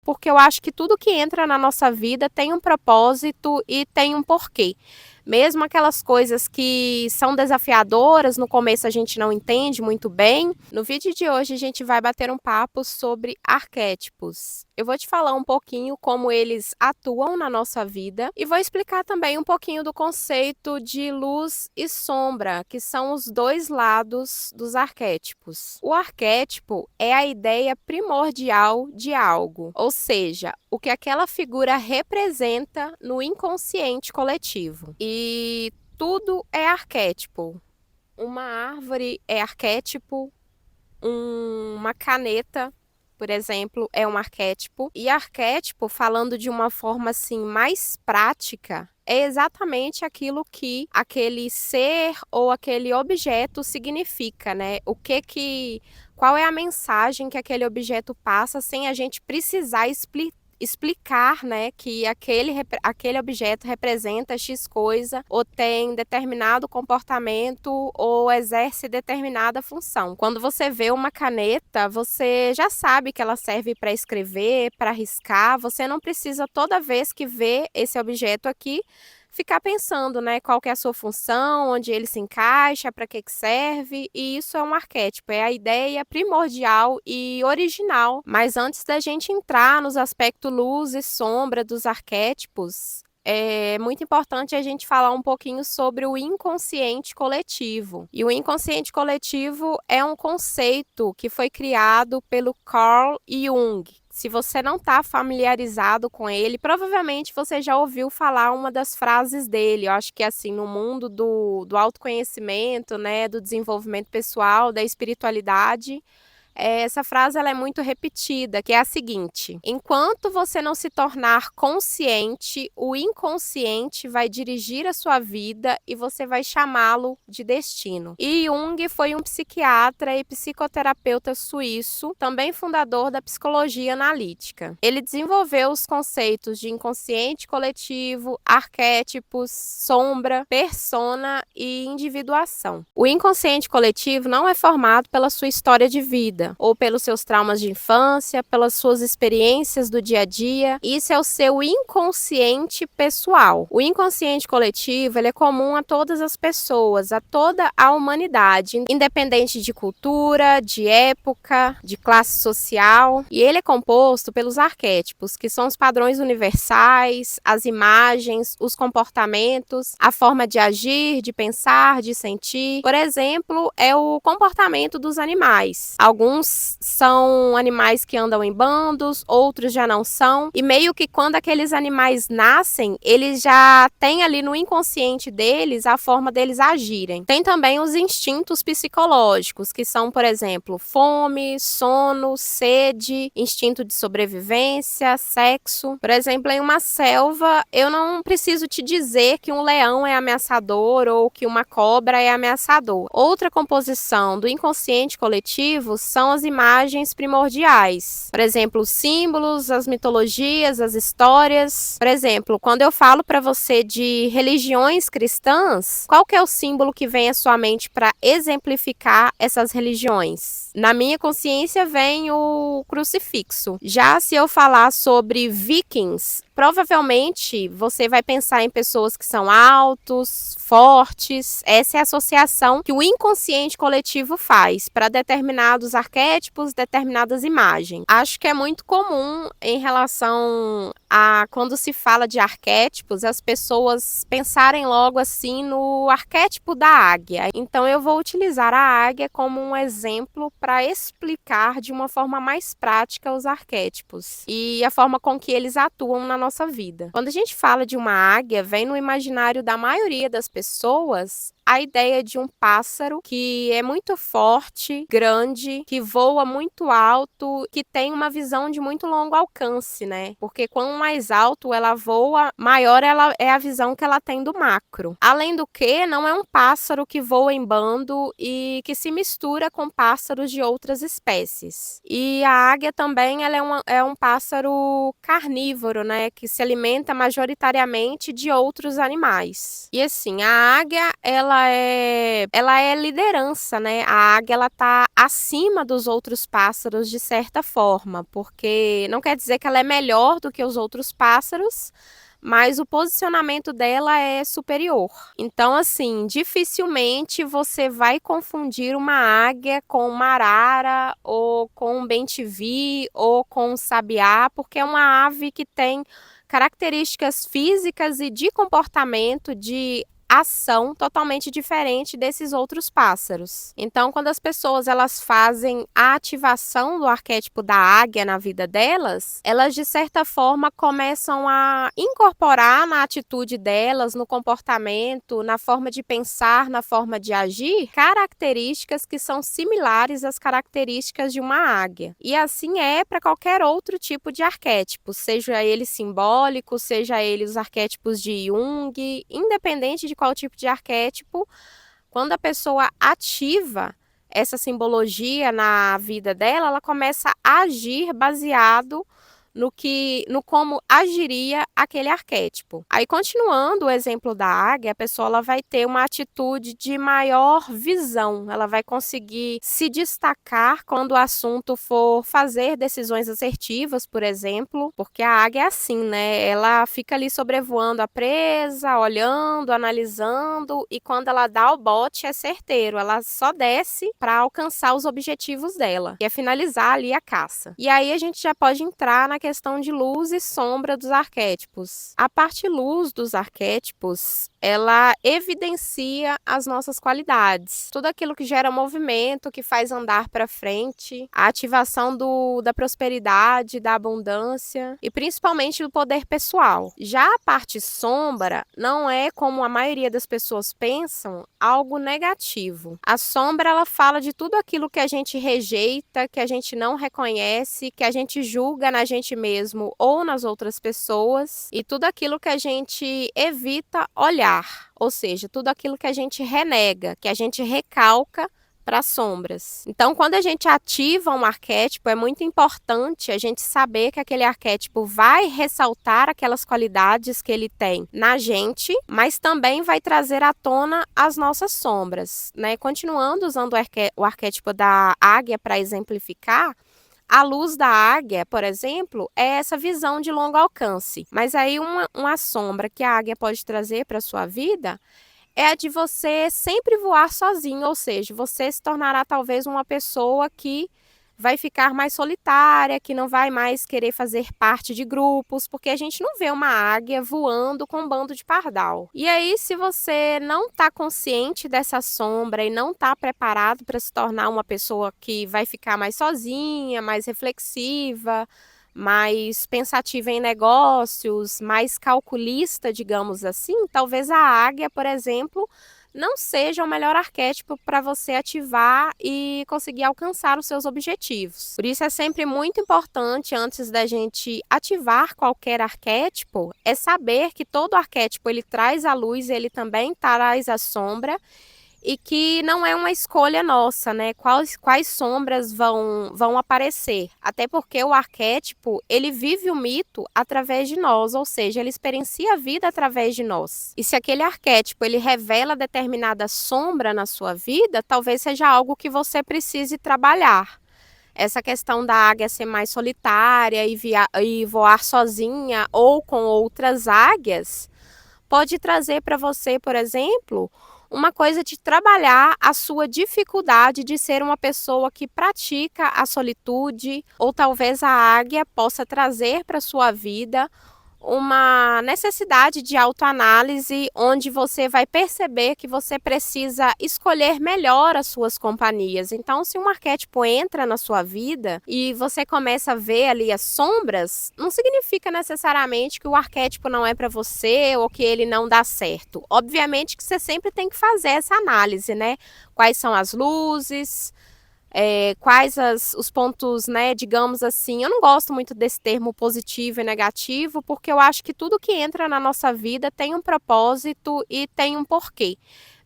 porque eu acho que tudo que entra na nossa vida tem um propósito e tem um porquê. Mesmo aquelas coisas que são desafiadoras, no começo a gente não entende muito bem. No vídeo de hoje a gente vai bater um papo sobre arquétipos. Eu vou te falar um pouquinho como eles atuam na nossa vida e vou explicar também um pouquinho do conceito de luz e sombra, que são os dois lados dos arquétipos. O arquétipo é a ideia primordial de algo, ou seja, o que aquela figura representa no inconsciente coletivo. E tudo é arquétipo. Uma árvore é arquétipo, uma caneta, por exemplo, é um arquétipo. E arquétipo, falando de uma forma assim mais prática, é exatamente aquilo que aquele ser ou aquele objeto significa, né? Qual é a mensagem que aquele objeto passa sem a gente precisar explicar, né, que aquele objeto representa X coisa, ou tem determinado comportamento, ou exerce determinada função. Quando você vê uma caneta, você já sabe que ela serve para escrever, para riscar, você não precisa toda vez que vê esse objeto aqui, ficar pensando, né, qual que é a sua função, onde ele se encaixa, para que serve, e isso é um arquétipo, é a ideia primordial e original. Mas antes da gente entrar nos aspectos luz e sombra dos arquétipos, é muito importante a gente falar um pouquinho sobre o inconsciente coletivo. E o inconsciente coletivo é um conceito que foi criado pelo Carl Jung. Se você não está familiarizado com ele, provavelmente você já ouviu falar uma das frases dele. Eu acho que assim, no mundo do autoconhecimento, né, do desenvolvimento pessoal, da espiritualidade, essa frase ela é muito repetida, que é a seguinte: enquanto você não se tornar consciente, o inconsciente vai dirigir a sua vida e você vai chamá-lo de destino. E Jung foi um psiquiatra e psicoterapeuta suíço, também fundador da psicologia analítica. Ele desenvolveu os conceitos de inconsciente coletivo, arquétipos, sombra, persona e individuação. O inconsciente coletivo não é formado pela sua história de vida, ou pelos seus traumas de infância, pelas suas experiências do dia a dia. Isso é o seu inconsciente pessoal. O inconsciente coletivo, ele é comum a todas as pessoas, a toda a humanidade, independente de cultura, de época, de classe social. E ele é composto pelos arquétipos, que são os padrões universais, as imagens, os comportamentos, a forma de agir, de pensar, de sentir. Por exemplo, é o comportamento dos animais. Alguns são animais que andam em bandos, outros já não são. E meio que quando aqueles animais nascem, eles já têm ali no inconsciente deles a forma deles agirem. Tem também os instintos psicológicos, que são, por exemplo, fome, sono, sede, instinto de sobrevivência, sexo. Por exemplo, em uma selva, eu não preciso te dizer que um leão é ameaçador ou que uma cobra é ameaçador. Outra composição do inconsciente coletivo são as imagens primordiais. Por exemplo, os símbolos, as mitologias, as histórias. Por exemplo, quando eu falo para você de religiões cristãs, qual que é o símbolo que vem à sua mente para exemplificar essas religiões? Na minha consciência vem o crucifixo. Já se eu falar sobre vikings, provavelmente você vai pensar em pessoas que são altos, fortes. Essa é a associação que o inconsciente coletivo faz para determinados arquétipos, determinadas imagens. Acho que é muito comum em relação a quando se fala de arquétipos, as pessoas pensarem logo assim no arquétipo da águia. Então eu vou utilizar a águia como um exemplo para explicar de uma forma mais prática os arquétipos e a forma com que eles atuam na nossa vida. Quando a gente fala de uma águia, vem no imaginário da maioria das pessoas a ideia de um pássaro que é muito forte, grande, que voa muito alto, que tem uma visão de muito longo alcance, né? Porque quanto mais alto ela voa, maior ela é a visão que ela tem do macro. Além do que, não é um pássaro que voa em bando e que se mistura com pássaros de outras espécies. E a águia também ela é um pássaro carnívoro, né? Que se alimenta majoritariamente de outros animais. E assim, a águia, ela ela é liderança, né, a águia ela tá acima dos outros pássaros de certa forma, porque não quer dizer que ela é melhor do que os outros pássaros, mas o posicionamento dela é superior. Então, assim, dificilmente você vai confundir uma águia com uma arara, ou com um bem-te-vi, ou com um sabiá, porque é uma ave que tem características físicas e de comportamento, de ação totalmente diferente desses outros pássaros. Então, quando as pessoas elas fazem a ativação do arquétipo da águia na vida delas, elas de certa forma começam a incorporar na atitude delas, no comportamento, na forma de pensar, na forma de agir, características que são similares às características de uma águia. E assim é para qualquer outro tipo de arquétipo, seja ele simbólico, seja ele os arquétipos de Jung, independente de qual tipo de arquétipo, quando a pessoa ativa essa simbologia na vida dela, ela começa a agir baseado no como agiria aquele arquétipo. Aí, continuando o exemplo da águia, a pessoa ela vai ter uma atitude de maior visão, ela vai conseguir se destacar quando o assunto for fazer decisões assertivas, por exemplo, porque a águia é assim, né? Ela fica ali sobrevoando a presa, olhando, analisando, e quando ela dá o bote é certeiro, ela só desce para alcançar os objetivos dela, que é finalizar ali a caça. E aí a gente já pode entrar na questão de luz e sombra dos arquétipos. A parte luz dos arquétipos, ela evidencia as nossas qualidades. Tudo aquilo que gera movimento, que faz andar para frente, a ativação da prosperidade, da abundância e principalmente do poder pessoal. Já a parte sombra não é, como a maioria das pessoas pensam, algo negativo. A sombra ela fala de tudo aquilo que a gente rejeita, que a gente não reconhece, que a gente julga na gente mesmo ou nas outras pessoas, e tudo aquilo que a gente evita olhar, ou seja, tudo aquilo que a gente renega, que a gente recalca para as sombras. Então, quando a gente ativa um arquétipo, é muito importante a gente saber que aquele arquétipo vai ressaltar aquelas qualidades que ele tem na gente, mas também vai trazer à tona as nossas sombras, né? Continuando usando o arquétipo da águia para exemplificar, a luz da águia, por exemplo, é essa visão de longo alcance. Mas aí uma sombra que a águia pode trazer para a sua vida é a de você sempre voar sozinho, ou seja, você se tornará talvez uma pessoa que vai ficar mais solitária, que não vai mais querer fazer parte de grupos, porque a gente não vê uma águia voando com um bando de pardal. E aí, se você não está consciente dessa sombra e não está preparado para se tornar uma pessoa que vai ficar mais sozinha, mais reflexiva, mais pensativa em negócios, mais calculista, digamos assim, talvez a águia, por exemplo, não seja o melhor arquétipo para você ativar e conseguir alcançar os seus objetivos. Por isso é sempre muito importante, antes da gente ativar qualquer arquétipo, é saber que todo arquétipo ele traz a luz e ele também traz a sombra, e que não é uma escolha nossa, né? Quais sombras vão aparecer. Até porque o arquétipo, ele vive o mito através de nós, ou seja, ele experiencia a vida através de nós. E se aquele arquétipo, ele revela determinada sombra na sua vida, talvez seja algo que você precise trabalhar. Essa questão da águia ser mais solitária e voar sozinha ou com outras águias, pode trazer para você, por exemplo, uma coisa de trabalhar a sua dificuldade de ser uma pessoa que pratica a solitude, ou talvez a águia possa trazer para a sua vida uma necessidade de autoanálise, onde você vai perceber que você precisa escolher melhor as suas companhias. Então, se um arquétipo entra na sua vida e você começa a ver ali as sombras, não significa necessariamente que o arquétipo não é para você ou que ele não dá certo. Obviamente que você sempre tem que fazer essa análise, né? Quais são as luzes, quais os pontos, né, digamos assim, eu não gosto muito desse termo positivo e negativo, porque eu acho que tudo que entra na nossa vida tem um propósito e tem um porquê.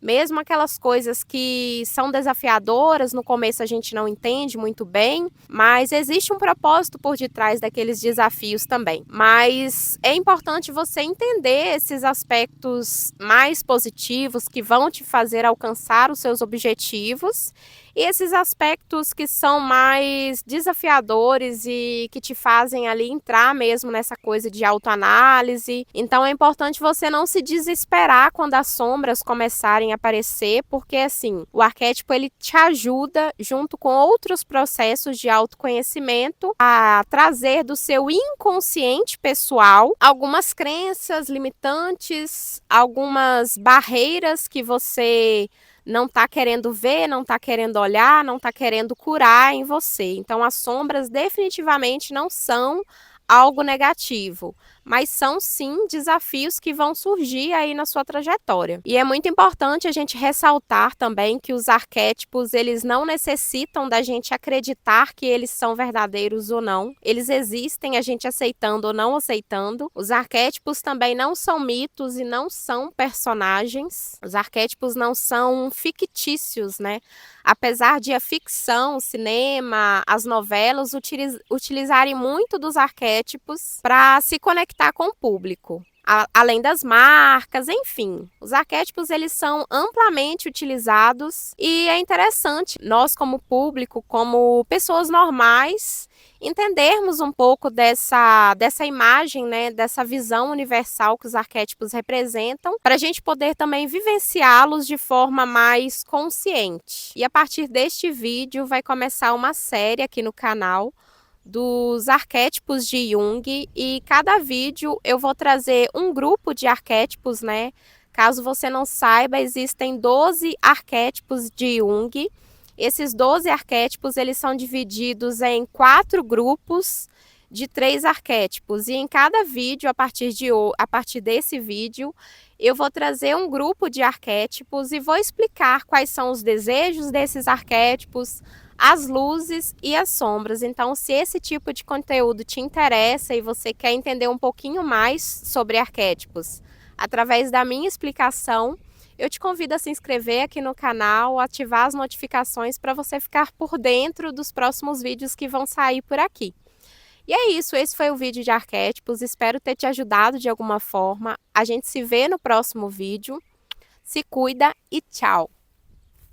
Mesmo aquelas coisas que são desafiadoras, no começo a gente não entende muito bem, mas existe um propósito por detrás daqueles desafios também. Mas é importante você entender esses aspectos mais positivos que vão te fazer alcançar os seus objetivos e esses aspectos que são mais desafiadores e que te fazem ali entrar mesmo nessa coisa de autoanálise. Então é importante você não se desesperar quando as sombras começarem a aparecer, porque assim, o arquétipo ele te ajuda junto com outros processos de autoconhecimento a trazer do seu inconsciente pessoal algumas crenças limitantes, algumas barreiras que você não está querendo ver, não está querendo olhar, não está querendo curar em você. Então, as sombras definitivamente não são algo negativo, mas são sim desafios que vão surgir aí na sua trajetória. E é muito importante a gente ressaltar também que os arquétipos, eles não necessitam da gente acreditar que eles são verdadeiros ou não. Eles existem, a gente aceitando ou não aceitando. Os arquétipos também não são mitos e não são personagens. Os arquétipos não são fictícios, né? Apesar de a ficção, o cinema, as novelas utilizarem muito dos arquétipos para se conectar com o público. Além das marcas, enfim, os arquétipos eles são amplamente utilizados e é interessante nós como público, como pessoas normais, entendermos um pouco dessa imagem, né, dessa visão universal que os arquétipos representam, para a gente poder também vivenciá-los de forma mais consciente. E a partir deste vídeo vai começar uma série aqui no canal dos arquétipos de Jung e cada vídeo eu vou trazer um grupo de arquétipos, né? Caso você não saiba, existem 12 arquétipos de Jung. Esses 12 arquétipos, eles são divididos em 4 grupos de 3 arquétipos. E em cada vídeo, a partir desse vídeo, eu vou trazer um grupo de arquétipos e vou explicar quais são os desejos desses arquétipos, as luzes e as sombras. Então, se esse tipo de conteúdo te interessa e você quer entender um pouquinho mais sobre arquétipos, através da minha explicação, eu te convido a se inscrever aqui no canal, ativar as notificações para você ficar por dentro dos próximos vídeos que vão sair por aqui. E é isso, esse foi o vídeo de arquétipos, espero ter te ajudado de alguma forma. A gente se vê no próximo vídeo. Se cuida e tchau!